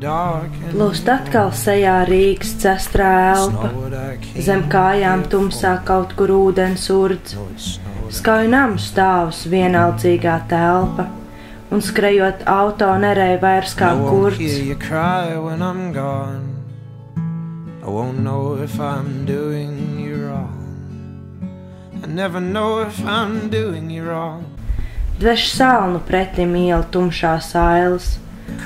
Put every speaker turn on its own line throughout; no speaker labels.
Plūst atkal sejā Rīgas cestrā elpa, zem kājām tumsā kaut kur ūdens urdz, skauj namu stāvus vienaldzīgā telpa, un skrejot auto nerej vairs kā kurds.
I won't know if I'm doing you wrong. I never know if I'm doing you wrong.
Dveš salnu pretim iela tumšās ailes,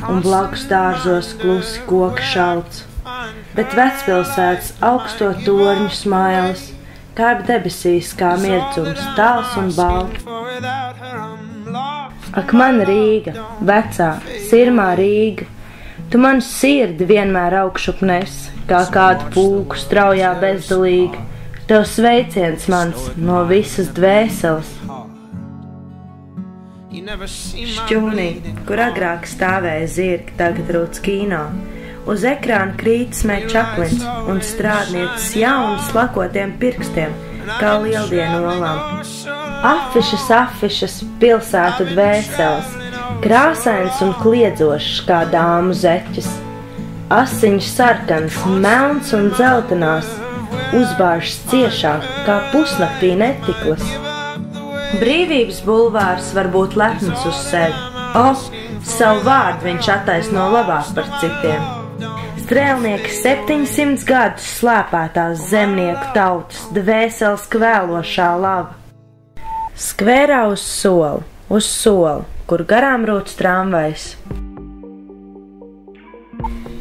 un blakus dārzos klusi koki šalts, bet vecpilsētas augsto torņu smailes, kāp debesīs kā mirdzums, tāls un balts. Ak, man Rīga, vecā, sirmā Rīga, tu man sirdi vienmēr augšup nes, kā kādu pulku straujā bezdalīgi, tev sveiciens mans no visas dvēseles. Šķūnī, kur agrāk stāvēja zirgi, tagad rūc kīno, uz ekrāna krīt smēķ Čaplins un strādnieces jauni slakotiem pirkstiem, kā lieldienu olām. Afišas, pilsētu dvēseles, krāsains un kliedzošs kā dāmu zeķis, asiņš sarkans, melns un dzeltenās, uzbāžas ciešāk kā pusnaktī netiklas. Brīvības bulvārs var būt lepns uz sevi, savu vārdu viņš attaisno labāk par citiem. Strēlnieki 700 gadus slēpētās zemnieku tautas, dvēseles kvēlošā lava. Skvērā uz soli, kur garām rūc tramvajs.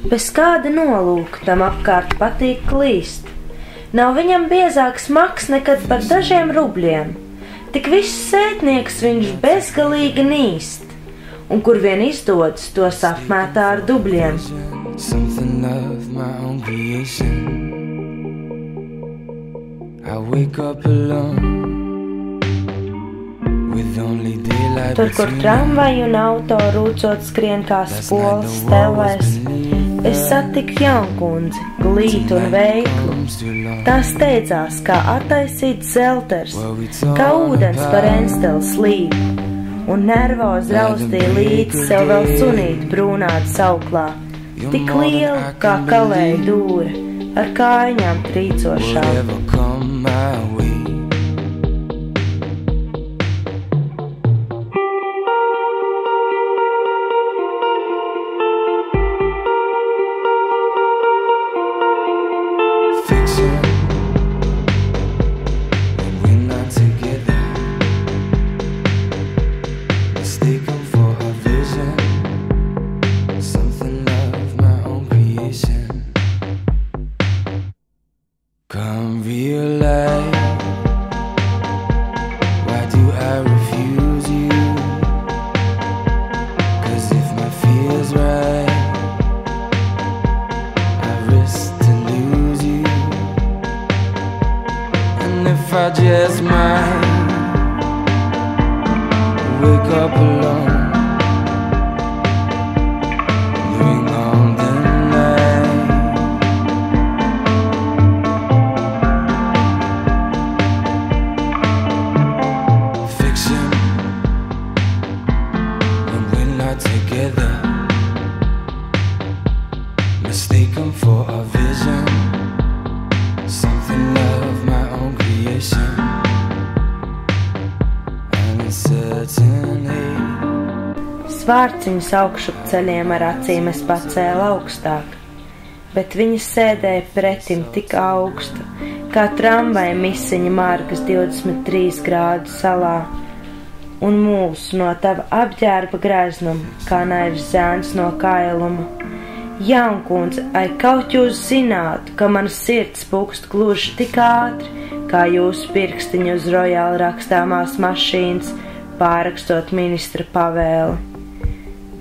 Bez kāda nolūka tam apkārt patīk klīst. Nav viņam biezāks maks nekad par dažiem rubļiem, tik viss sētnieks viņš bezgalīgi nīst, un kur vien izdodas, tos apmētā ar dubļiem.
Something of my own creation. I wake up alone.
Tur, kur tramvaju un auto rūcot skrien kā spolas stelēs, es satiku jaunkundzi, glītu un veiklu. Tā steidzās, kā attaisīts zelters, kā ūdens par ensteli slīd, un nervozi raustīja līdz sev vēl sunīt brūnāt sauklā, tik liela kā kalēja dūre, ar kājiņām trīcošā.
Come real life, why do I refuse you? 'Cause if my feel's right, I risk to lose you. And if I just might wake up alone, together, mistaken for a vision, something of my own creation, and certainly.
Svārciņas augšup ceļiem ar acīm es pacēlu augstāk, bet viņa sēdēja pretim tik augsta, kā tramvaja misiņa margas 23 grādu salā. Un mūsu no tava apģērba greznuma, kā naivs zēns no kailuma. Jaunkundze, ai kaut jūs zinātu, ka mana sirds pukst gluži tik ātri, kā jūsu pirkstiņu uz rojāli rakstāmās mašīnas, pārrakstot ministra pavēli.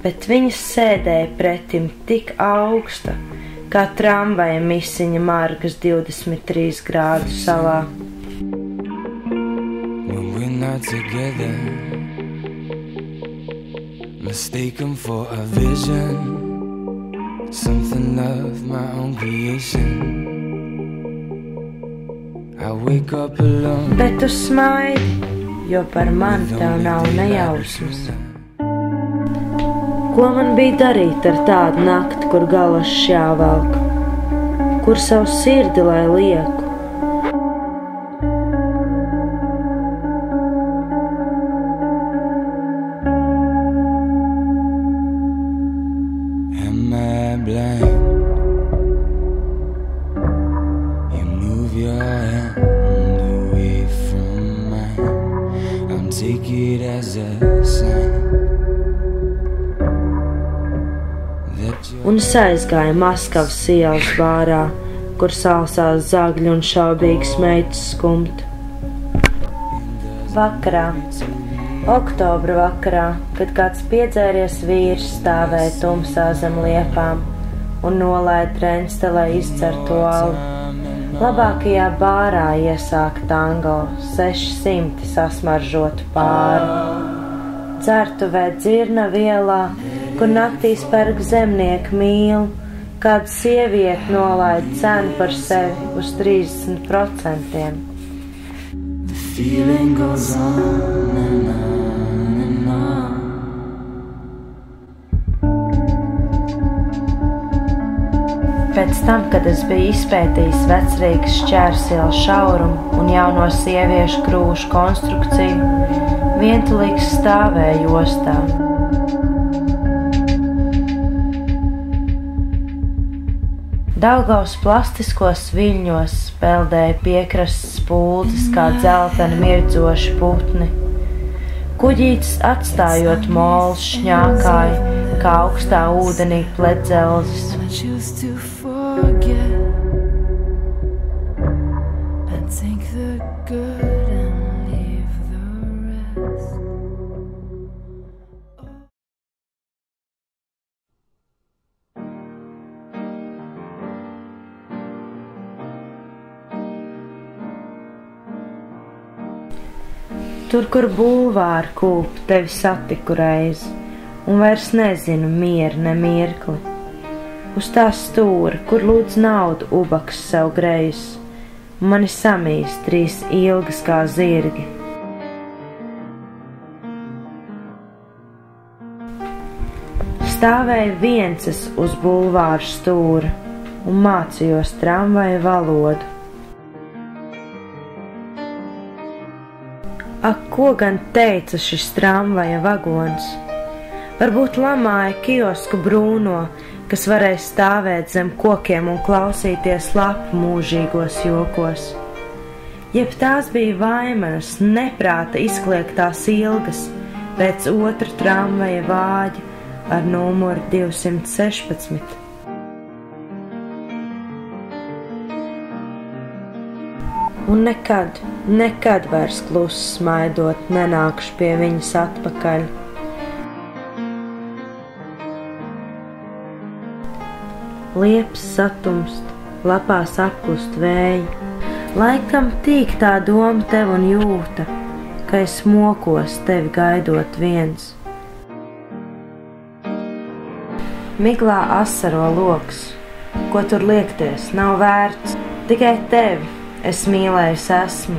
Bet viņa sēdēja pretim tik augsta, kā tramvaja misiņa margas 23 grādu salā.
Together, mistaken for a vision, something of my own creation. I wake up alone.
Bet tu smaidi, jo par mani tev nav nejausmas. Ko man bija darīt ar tādu nakti, kur galošs jāvelk, kur savu sirdi lai lieku.
Am I blind? You move your hand away from mine. I'll take it as a sign.
Un es aizgāju Maskavas ielas bārā, kur salsās zagļi un šaubīgas meitas skumt. Vakarā, oktobra vakarā, kad kāds piedzēries vīrs stāvēja tumsā zem liepām un nolaida trenste, lai izcertu alu. Labākajā bārā iesāka tango 600 sasmaržotu pāri. Dzertuvē Dzirnavu ielā, kur naktīs pērk zemnieku mīlu, kāda sieviete nolaida cenu par sevi uz 30%.
The feeling goes on and on and on.
Pēc tam, kad es biju izpētījis Vecrīgas Šķērsielas šaurumu un jauno sieviešu krūšu konstrukciju, vientulīgs stāvēja ostā. Daugavas plastiskos viļņos peldēja piekrastes pulces kā dzelteni mirdzoši putni. Kuģītis atstājot molus šņākāja, kā augstā ūdenī pledzelzis. Tur, kur bulvāri kūp, tevi satiku reizi, un vairs nezinu mieru ne mirkli. Uz tā stūra, kur lūdz naudu ubaks sev grejus, mani samīst 3 ilgas kā zirgi. Stāvēju viens es uz bulvāru stūra un mācījos tramvaju valodu. Ak, ko gan teica šis tramvaja vagons? Varbūt lamāja kiosku brūno, kas varēja stāvēt zem kokiem un klausīties lapu mūžīgos jokos. Jeb tās bija vaimanas, neprāta izkliektās ilgas pēc otra tramvaja vāģa ar numuru 216. Un nekad vairs klusi smaidot nenākšu pie viņas atpakaļ. Liepas satumst, lapās apklust vēji, laikam tīk tā doma tev un jūta, ka es mokos tevi gaidot viens. Miglā asaro loks, ko tur liekties, nav vērts, tikai tevi es mīlējis esmu.